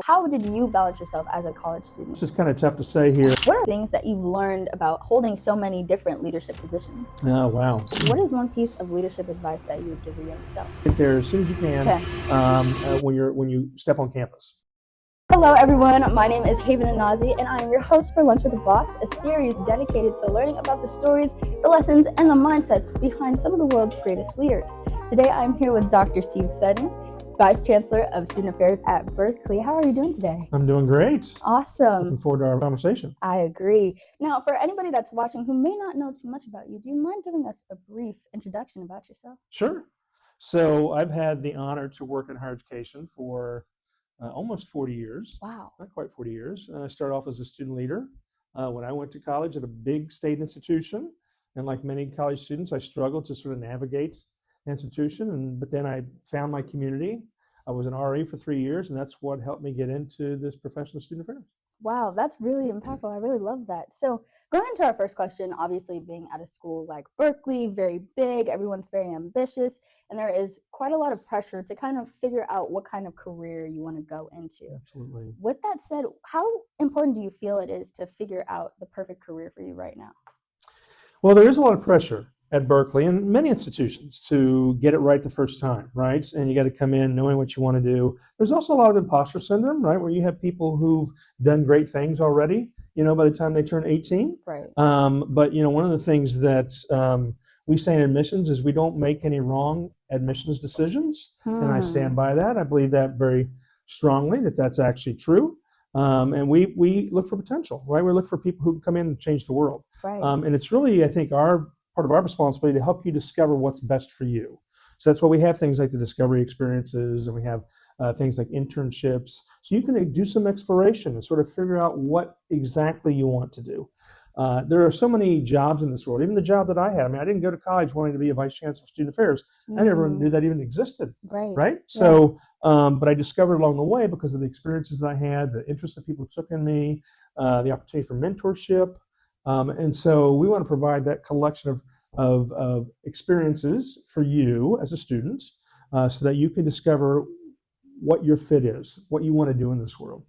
How did you balance yourself as a college student? It's just kind of tough to say here. What are things that you've learned about holding so many different leadership positions? Oh, wow. What is one piece of leadership advice that you would give your younger self? Get there as soon as you can. Okay. When you step on campus. Hello everyone, my name is Haven Anazi and I am your host for Lunch with the Boss, a series dedicated to learning about the stories, the lessons, and the mindsets behind some of the world's greatest leaders. Today I'm here with Dr. Steve Sutton, Vice Chancellor of Student Affairs at Berkeley. How are you doing today? I'm doing great. Awesome. Looking forward to our conversation. I agree. Now, for anybody that's watching who may not know too much about you, do you mind giving us a brief introduction about yourself? Sure. So I've had the honor to work in higher education for almost 40 years. Wow. Not quite 40 years. I started off as a student leader when I went to college at a big state institution. And like many college students, I struggled to sort of navigate the institution. But then I found my community. I was an RA for 3 years, and that's what helped me get into this profession of student affairs. Wow, that's really impactful. I really love that. So going into our first question, obviously being at a school like Berkeley, very big, everyone's very ambitious, and there is quite a lot of pressure to kind of figure out what kind of career you want to go into. Absolutely. With that said, how important do you feel it is to figure out the perfect career for you right now? Well, there is a lot of pressure at Berkeley and many institutions to get it right the first time, right? And you got to come in knowing what you want to do. There's also a lot of imposter syndrome, right? Where you have people who've done great things already, by the time they turn 18. Right. But, one of the things that we say in admissions is we don't make any wrong admissions decisions. And I stand by that. I believe that very strongly, that that's actually true. And we look for potential, right? We look for people who come in and change the world. Right. And it's really, I think, part of our responsibility to help you discover what's best for you. So that's why we have things like the discovery experiences, and we have things like internships. So you can do some exploration and sort of figure out what exactly you want to do. There are so many jobs in this world, even the job that I had. I mean, I didn't go to college wanting to be a Vice Chancellor of Student Affairs. I never knew that even existed. Right? So, but I discovered along the way, because of the experiences that I had, the interest that people took in me, the opportunity for mentorship. And so we want to provide that collection of experiences for you as a student, so that you can discover what your fit is, what you want to do in this world.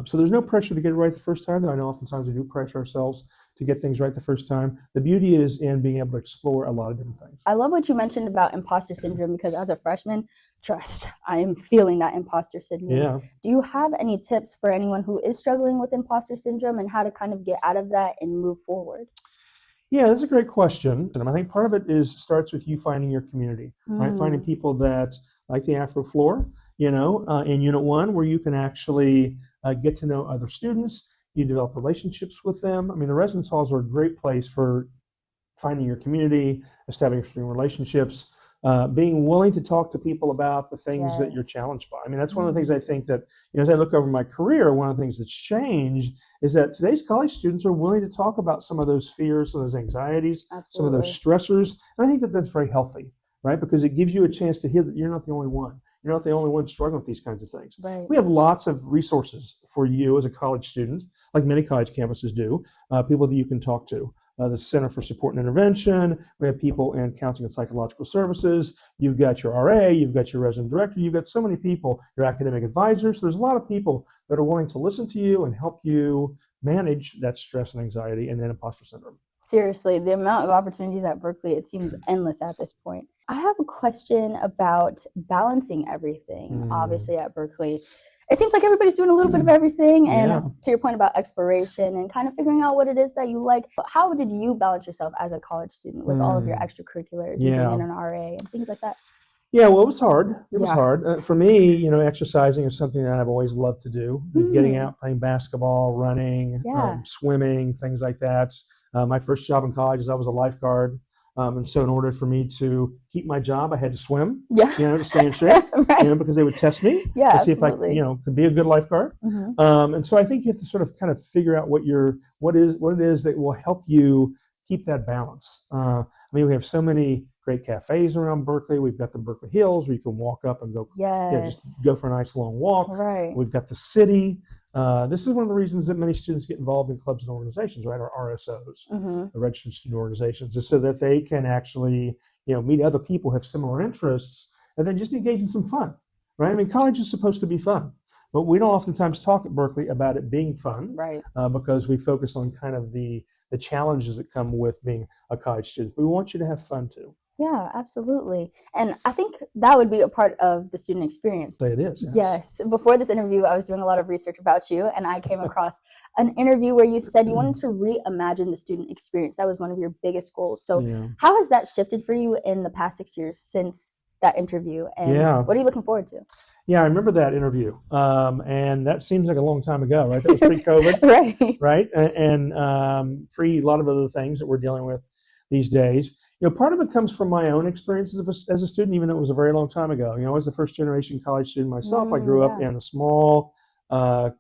So there's no pressure to get it right the first time. I know oftentimes we do pressure ourselves to get things right the first time. The beauty is in being able to explore a lot of different things. I love what you mentioned about imposter syndrome, because as a freshman, trust, I am feeling that imposter syndrome. Yeah. Do you have any tips for anyone who is struggling with imposter syndrome and how to kind of get out of that and move forward? Yeah, that's a great question. And I think part of it starts with you finding your community, right? Finding people that like the Afro Floor, in Unit 1, where you can actually get to know other students. You develop relationships with them. I mean, the residence halls are a great place for finding your community, establishing relationships, being willing to talk to people about the things that you're challenged by. I mean, that's one of the things I think that, as I look over my career, one of the things that's changed is that today's college students are willing to talk about some of those fears, some of those anxieties, some of those stressors. And I think that that's very healthy, right? Because it gives you a chance to hear that you're not the only one. You're not the only one struggling with these kinds of things. Right. We have lots of resources for you as a college student, like many college campuses do, people that you can talk to. The Center for Support and Intervention. We have people in counseling and psychological services. You've got your RA, you've got your resident director, you've got so many people, your academic advisors. So there's a lot of people that are willing to listen to you and help you manage that stress and anxiety and then imposter syndrome. Seriously, the amount of opportunities at Berkeley, it seems endless at this point. I have a question about balancing everything. Obviously at Berkeley, it seems like everybody's doing a little bit of everything. And to your point about exploration and kind of figuring out what it is that you like, how did you balance yourself as a college student with all of your extracurriculars and being in an RA and things like that? Yeah, well, it was hard. It was hard. For me, exercising is something that I've always loved to do. Getting out, playing basketball, running, swimming, things like that. My first job in college is I was a lifeguard. And so in order for me to keep my job, I had to swim, to stay in shape, because they would test me to see if I, could be a good lifeguard. And so I think you have to sort of kind of figure out what it is that will help you keep that balance. We have so many great cafes around Berkeley. We've got the Berkeley Hills where you can walk up and go, just go for a nice long walk. Right. We've got the city. This is one of the reasons that many students get involved in clubs and organizations, right? Or RSOs, the registered student organizations, is so that they can actually, meet other people who have similar interests and then just engage in some fun, right? College is supposed to be fun. But we don't oftentimes talk at Berkeley about it being fun, Right. because we focus on kind of the challenges that come with being a college student. We want you to have fun too. Yeah, absolutely. And I think that would be a part of the student experience. So it is. Yes. Before this interview, I was doing a lot of research about you, and I came across an interview where you said you wanted to reimagine the student experience. That was one of your biggest goals. So how has that shifted for you in the past 6 years since that interview? And what are you looking forward to? Yeah, I remember that interview. And that seems like a long time ago, right? That was pre-COVID. Right. Right? And pre a lot of other things that we're dealing with these days. Part of it comes from my own experiences as a student, even though it was a very long time ago. I was the first generation college student myself. I grew up in a small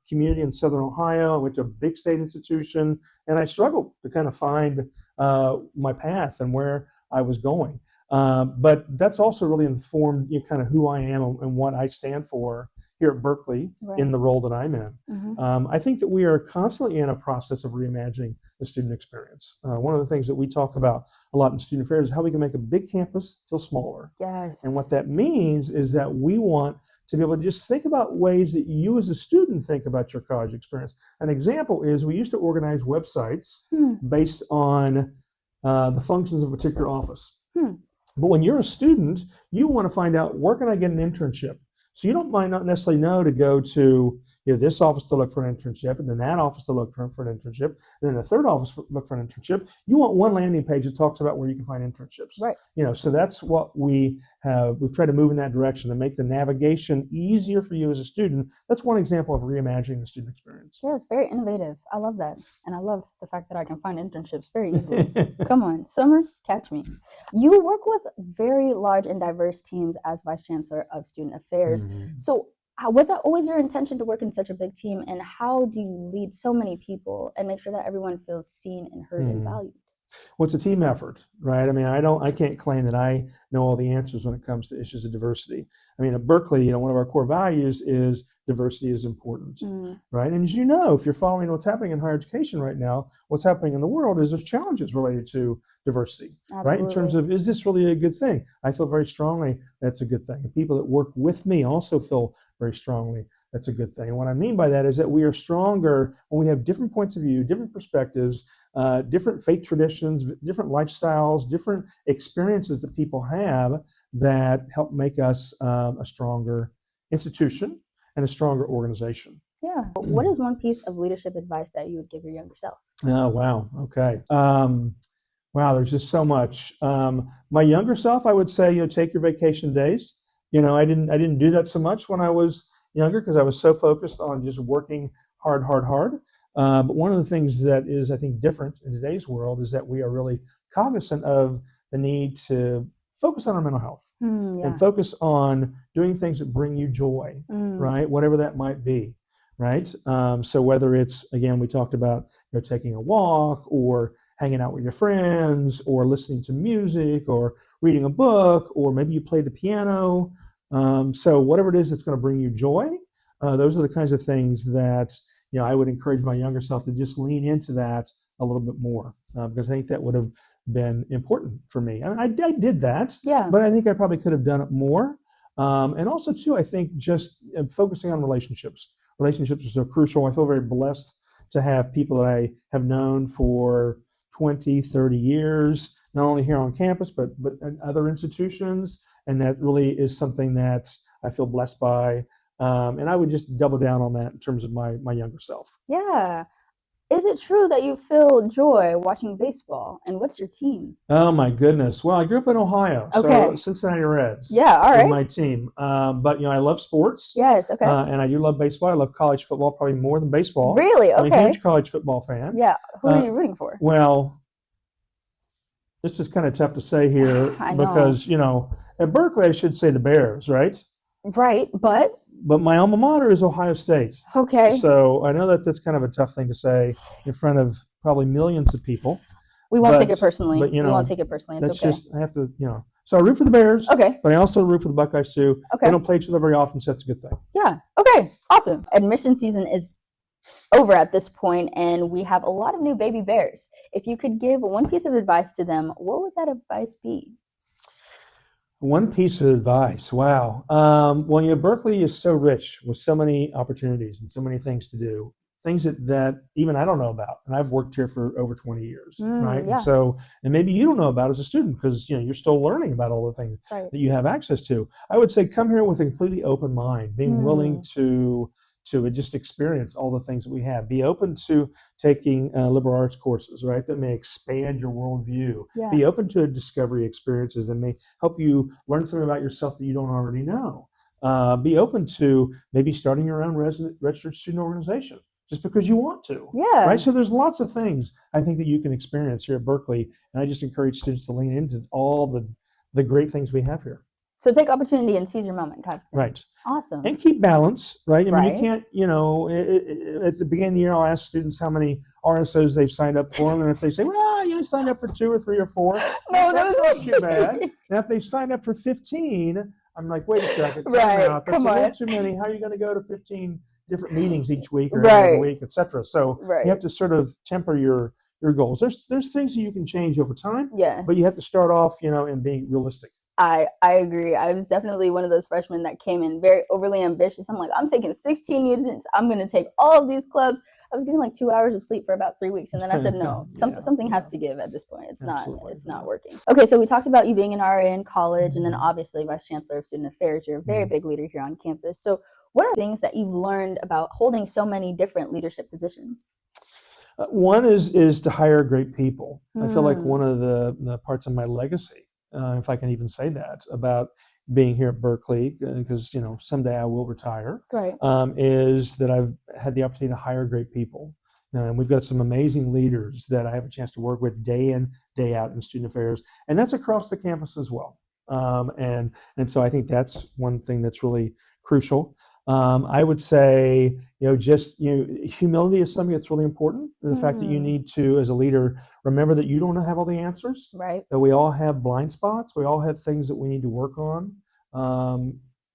community in Southern Ohio. I went to a big state institution, and I struggled to kind of find my path and where I was going. But that's also really informed kind of who I am and what I stand for here at Berkeley in the role that I'm in. I think that we are constantly in a process of reimagining the student experience. One of the things that we talk about a lot in student affairs is how we can make a big campus feel smaller. Yes. And what that means is that we want to be able to just think about ways that you as a student think about your college experience. An example is we used to organize websites based on the functions of a particular office. But when you're a student, you want to find out, where can I get an internship? So you might not necessarily know to go to this office to look for an internship, and then that office to look for an internship, and then the third office to look for an internship. You want one landing page that talks about where you can find internships. Right. So that's what we have. We've tried to move in that direction to make the navigation easier for you as a student. That's one example of reimagining the student experience. Yeah, it's very innovative. I love that. And I love the fact that I can find internships very easily. Come on, summer, catch me. You work with very large and diverse teams as Vice Chancellor of Student Affairs. So was that always your intention to work in such a big team? And how do you lead so many people and make sure that everyone feels seen and heard and valued? Well, it's a team effort, right? I mean, I can't claim that I know all the answers when it comes to issues of diversity. I mean, at Berkeley, one of our core values is diversity is important, right? And as you know, if you're following what's happening in higher education right now, what's happening in the world is there's challenges related to diversity, right? In terms of, is this really a good thing? I feel very strongly that's a good thing. And people that work with me also feel very strongly that's a good thing. And what I mean by that is that we are stronger when we have different points of view, different perspectives, different faith traditions, different lifestyles, different experiences that people have that help make us a stronger institution and a stronger organization. Yeah. What is one piece of leadership advice that you would give your younger self? Oh, wow. Okay. Wow, there's just so much. My younger self, I would say, take your vacation days. I didn't do that so much when I was younger because I was so focused on just working hard. But one of the things that is, I think, different in today's world is that we are really cognizant of the need to focus on our mental health and focus on doing things that bring you joy, right? Whatever that might be, right? So whether it's, again, we talked about taking a walk or hanging out with your friends or listening to music or reading a book, or maybe you play the piano. So whatever it is that's going to bring you joy, those are the kinds of things that I would encourage my younger self to just lean into that a little bit more, because I think that would have been important for me. I did that, but I think I probably could have done it more. And also, too, I think just focusing on relationships. Relationships are so crucial. I feel very blessed to have people that I have known for 20, 30 years, not only here on campus, but in other institutions. And that really is something that I feel blessed by. And I would just double down on that in terms of my younger self. Yeah. Is it true that you feel joy watching baseball? And what's your team? Oh, my goodness. Well, I grew up in Ohio, so Cincinnati Reds. Yeah, all right. Is my team. But, I love sports. Yes, okay. And I do love baseball. I love college football probably more than baseball. Really? Okay. I'm a huge college football fan. Yeah. Who are you rooting for? Well, this is kind of tough to say here because, at Berkeley, I should say the Bears, right? Right, but my alma mater is Ohio State. Okay. So I know that that's kind of a tough thing to say in front of probably millions of people. We won't take it personally. But, we won't take it personally. It's that's okay. just, I have to, So I root for the Bears. Okay. But I also root for the Buckeyes too. Okay. They don't play each other very often, so that's a good thing. Yeah. Okay. Awesome. Admission season is over at this point, and we have a lot of new baby bears. If you could give one piece of advice to them, what would that advice be? One piece of advice. Wow. Well, Berkeley is so rich with so many opportunities and so many things to do, things that even I don't know about. And I've worked here for over 20 years, right? And Yeah, so, and maybe you don't know about as a student because, you're still learning about all the things right. that you have access to. I would say come here with a completely open mind, being willing to just experience all the things that we have. Be open to taking liberal arts courses, right, that may expand your worldview. Yeah. Be open to discovery experiences that may help you learn something about yourself that you don't already know. Be open to maybe starting your own registered student organization just because you want to. Yeah. Right? So there's lots of things I think that you can experience here at Berkeley, and I just encourage students to lean into all the great things we have here. So take opportunity and seize your moment type of thing. Right. Awesome. And keep balance, right? I mean, Right. you can't, at the beginning of the year, I'll ask students how many RSOs they've signed up for, and if they say, well, I signed up for 2 or 3 or 4, No, that's not too bad. And if they've signed up for 15, I'm like, wait a second, Right. out. That's Come a little on. too many. How are you going to go to 15 different meetings each week or Right. every week, et cetera? So Right. you have to sort of temper your goals. There's things that you can change over time, Yes. but you have to start off, and being realistic. I agree. I was definitely one of those freshmen that came in very overly ambitious. I'm like, I'm taking 16 units. I'm going to take all of these clubs. I was getting like 2 hours of sleep for about 3 weeks. And then I said, no, something has to give at this point. It's not working. Okay. So we talked about you being an RA in college and then obviously Vice Chancellor of Student Affairs. You're a very big leader here on campus. So what are things that you've learned about holding so many different leadership positions? One is to hire great people. I feel like one of the parts of my legacy, if I can even say that, about being here at Berkeley, because someday I will retire, Right. is that I've had the opportunity to hire great people. And we've got some amazing leaders that I have a chance to work with day in, day out in student affairs, and that's across the campus as well. And so I think that's one thing that's really crucial. I would say, humility is something that's really important. The fact that you need to, as a leader, remember that you don't have all the answers. Right. That we all have blind spots. We all have things that we need to work on.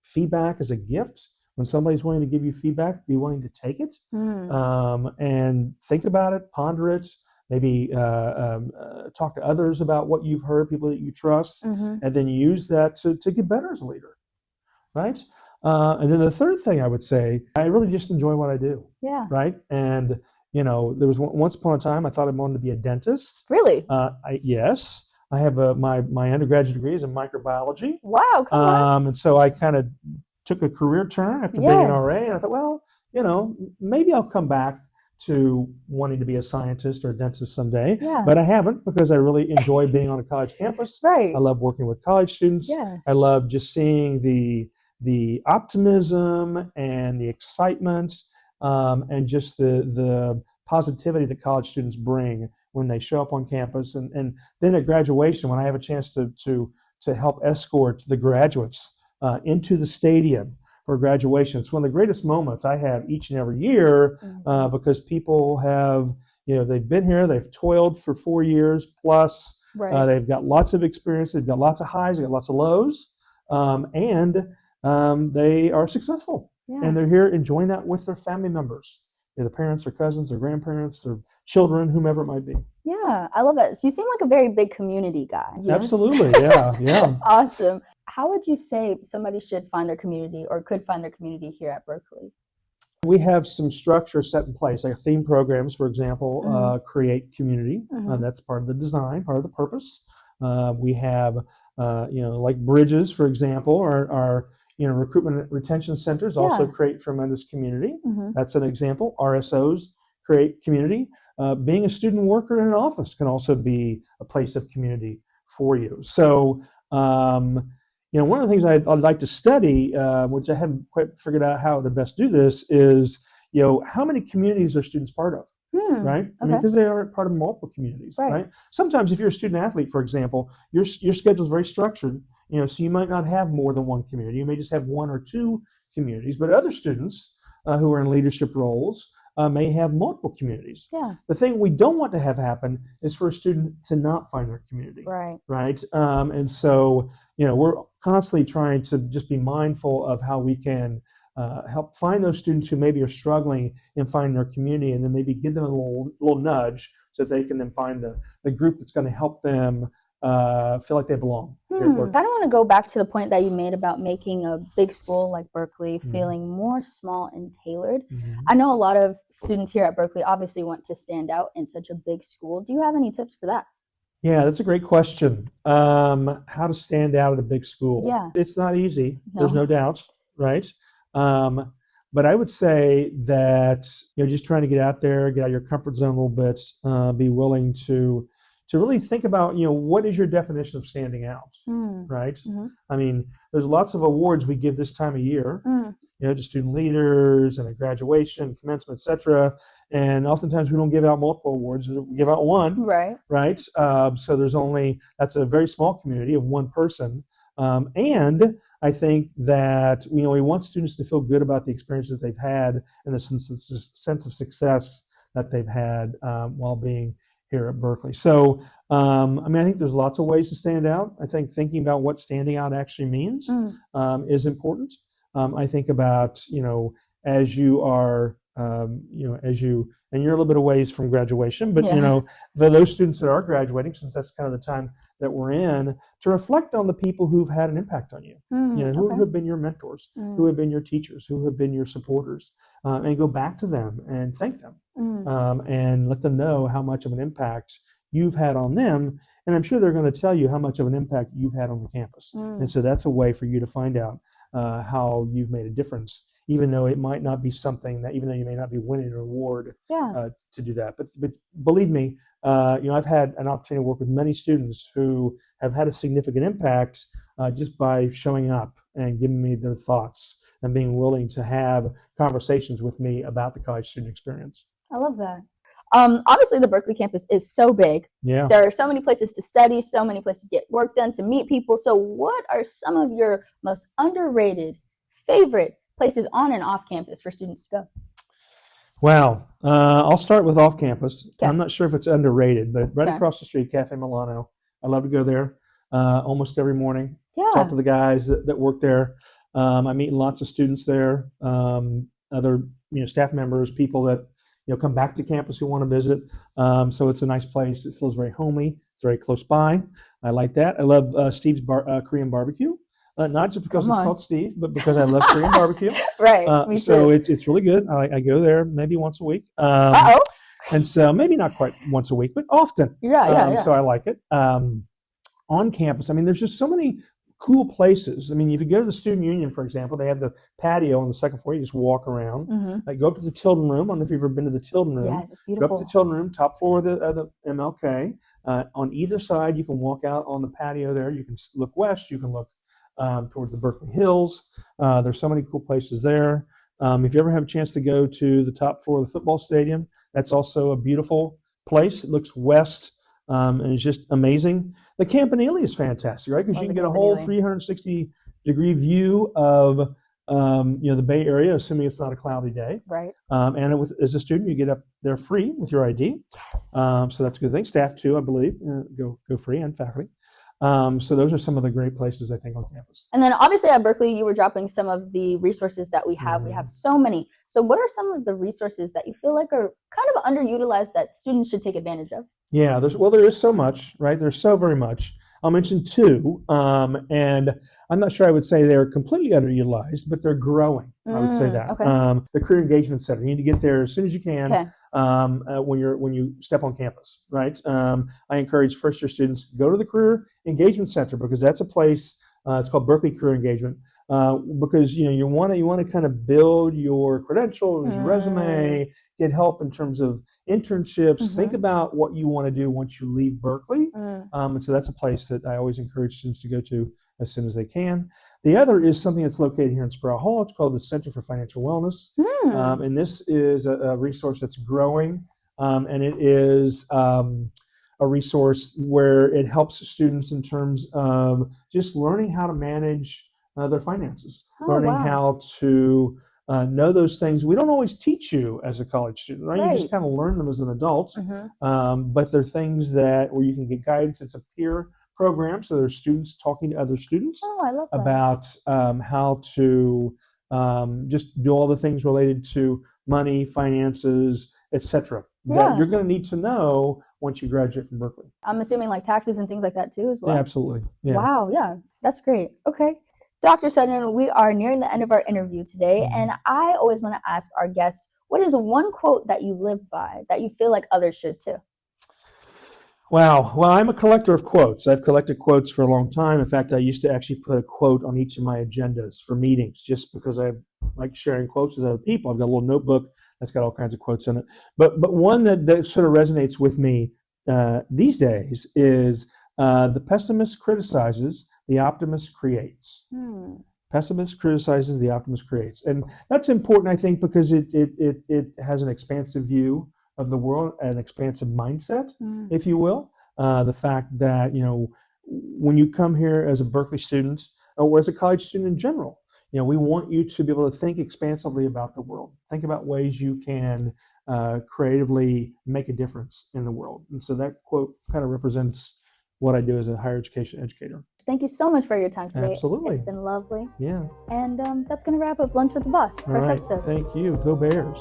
Feedback is a gift. When somebody's willing to give you feedback, be willing to take it and think about it, ponder it. Maybe talk to others about what you've heard, people that you trust, and then use that to get better as a leader, right? And then the third thing I would say, I really just enjoy what I do. Yeah. Right. And, there was once upon a time I thought I wanted to be a dentist. Really? Yes. I have my undergraduate degree is in microbiology. Wow. Come on. And so I kind of took a career turn after being an RA. And I thought, well, maybe I'll come back to wanting to be a scientist or a dentist someday. Yeah. But I haven't, because I really enjoy being on a college campus. Right. I love working with college students. Yes. I love just seeing the optimism and the excitement and just the positivity that college students bring when they show up on campus. And then at graduation, when I have a chance to help escort the graduates into the stadium for graduation, it's one of the greatest moments I have each and every year because people have, they've been here, they've toiled for 4 years plus, they've got lots of experience, they've got lots of highs, they've got lots of lows, and they are successful, and they're here enjoying that with their family members, their parents, their cousins, their grandparents, their children, whomever it might be. Yeah, I love that. So you seem like a very big community guy. Yes? Absolutely, yeah. Awesome. How would you say somebody should find their community or could find their community here at Berkeley? We have some structure set in place, like theme programs, for example, create community. That's part of the design, part of the purpose. We have, like bridges, for example, our recruitment and retention centers also create tremendous community. That's an example. RSOs create community. Being a student worker in an office can also be a place of community for you. So, one of the things I'd like to study, which I haven't quite figured out how to best do this, is, how many communities are students part of? Right? I mean, because they are part of multiple communities, right? Sometimes if you're a student athlete, for example, your schedule is very structured, so you might not have more than one community. You may just have 1 or 2 communities, but other students who are in leadership roles may have multiple communities. Yeah. The thing we don't want to have happen is for a student to not find their community. Right. And so, we're constantly trying to just be mindful of how we can help find those students who maybe are struggling in finding their community, and then maybe give them a little nudge so that they can then find the group that's going to help them feel like they belong. I kind of want to go back to the point that you made about making a big school like Berkeley feeling more small and tailored. I know a lot of students here at Berkeley obviously want to stand out in such a big school. Do you have any tips for that? Yeah, that's a great question. How to stand out at a big school. Yeah. It's not easy. There's no doubt, right? But I would say that, just trying to get out there, get out of your comfort zone a little bit, be willing to really think about, what is your definition of standing out, right? I mean, there's lots of awards we give this time of year, to student leaders and at graduation, commencement, etc. And oftentimes we don't give out multiple awards; we give out one, right? So that's a very small community of one person, and I think that we want students to feel good about the experiences they've had and the sense of success that they've had while being here at Berkeley. So, I think there's lots of ways to stand out. I think thinking about what standing out actually means is important. I think about, as you are, and you're a little bit of ways from graduation, but, for those students that are graduating, since that's kind of the time that we're in, to reflect on the people who've had an impact on you, who have been your mentors, who have been your teachers, who have been your supporters, and go back to them and thank them, and let them know how much of an impact you've had on them. And I'm sure they're going to tell you how much of an impact you've had on the campus. And so that's a way for you to find out how you've made a difference, even though it might not be something that, even though you may not be winning an award to do that. But believe me, I've had an opportunity to work with many students who have had a significant impact just by showing up and giving me their thoughts and being willing to have conversations with me about the college student experience. I love that. Obviously, the Berkeley campus is so big. Yeah. There are so many places to study, so many places to get work done, to meet people. So what are some of your most underrated, favorite places on and off campus for students to go? Wow. I'll start with off campus. Okay. I'm not sure if it's underrated, but right across the street, Cafe Milano. I love to go there almost every morning. Talk to the guys that work there. I meet lots of students there, other staff members, people that come back to campus who want to visit. So it's a nice place. It feels very homey. It's very close by. I like that. I love Steve's Korean barbecue. Not just because it's called Steve, but because I love Korean barbecue. Right. Me so too. it's really good. I go there maybe once a week. And so maybe not quite once a week, but often. Yeah. So I like it. On campus, there's just so many cool places. If you go to the Student Union, for example, they have the patio on the second floor. You just walk around. Go up to the Tilden Room. I don't know if you've ever been to the Tilden Room. Yes, it's beautiful. Go up to the Tilden Room, top floor of the MLK. On either side, you can walk out on the patio there. You can look west. You can look towards the Berkeley Hills. There's so many cool places there. If you ever have a chance to go to the top floor of the football stadium, that's also a beautiful place. It looks west. And it's just amazing. The Campanile is fantastic, right? Because you can get a whole 360-degree view of the Bay Area, assuming it's not a cloudy day. Right. And as a student, you get up there free with your ID. Yes. So that's a good thing. Staff too, I believe, go free, and faculty. So those are some of the great places, I think, on campus. And then obviously at Berkeley, you were dropping some of the resources that we have. We have so many. So what are some of the resources that you feel like are kind of underutilized that students should take advantage of? Yeah, there is so much, right? There's so very much. I'll mention two, and I'm not sure I would say they're completely underutilized, but they're growing. I would say that. Okay. The Career Engagement Center. You need to get there as soon as you can. Okay. When you step on campus, right? I encourage first-year students, go to the Career Engagement Center, because that's a place. It's called Berkeley Career Engagement, because you want to kind of build your credentials, resume, get help in terms of internships. Think about what you want to do once you leave Berkeley, and so that's a place that I always encourage students to go to as soon as they can. The other is something that's located here in Sproul Hall. It's called the Center for Financial Wellness, and this is a resource that's growing, and it is a resource where it helps students in terms of just learning how to manage their finances, learning how to know those things we don't always teach you as a college student, right? You just kind of learn them as an adult, but they're things where you can get guidance. It's a peer program, so there's students talking to other students about how to just do all the things related to money, finances, etc. that you're going to need to know once you graduate from Berkeley. I'm assuming like taxes and things like that too as well. Yeah, absolutely. Yeah. Wow, yeah, that's great. Okay. Dr. Sutton, we are nearing the end of our interview today, and I always want to ask our guests, what is one quote that you live by that you feel like others should too? Wow. Well, I'm a collector of quotes. I've collected quotes for a long time. In fact, I used to actually put a quote on each of my agendas for meetings just because I like sharing quotes with other people. I've got a little notebook that's got all kinds of quotes in it. But one that sort of resonates with me these days is the pessimist criticizes, the optimist creates. Pessimist criticizes, the optimist creates. And that's important, I think, because it has an expansive view of the world, an expansive mindset, if you will. The fact that, when you come here as a Berkeley student or as a college student in general, we want you to be able to think expansively about the world. Think about ways you can creatively make a difference in the world. And so that quote kind of represents what I do as a higher education educator. Thank you so much for your time today. Absolutely. It's been lovely. Yeah. And that's going to wrap up Lunch with the Boss, first episode. Thank you. Go Bears.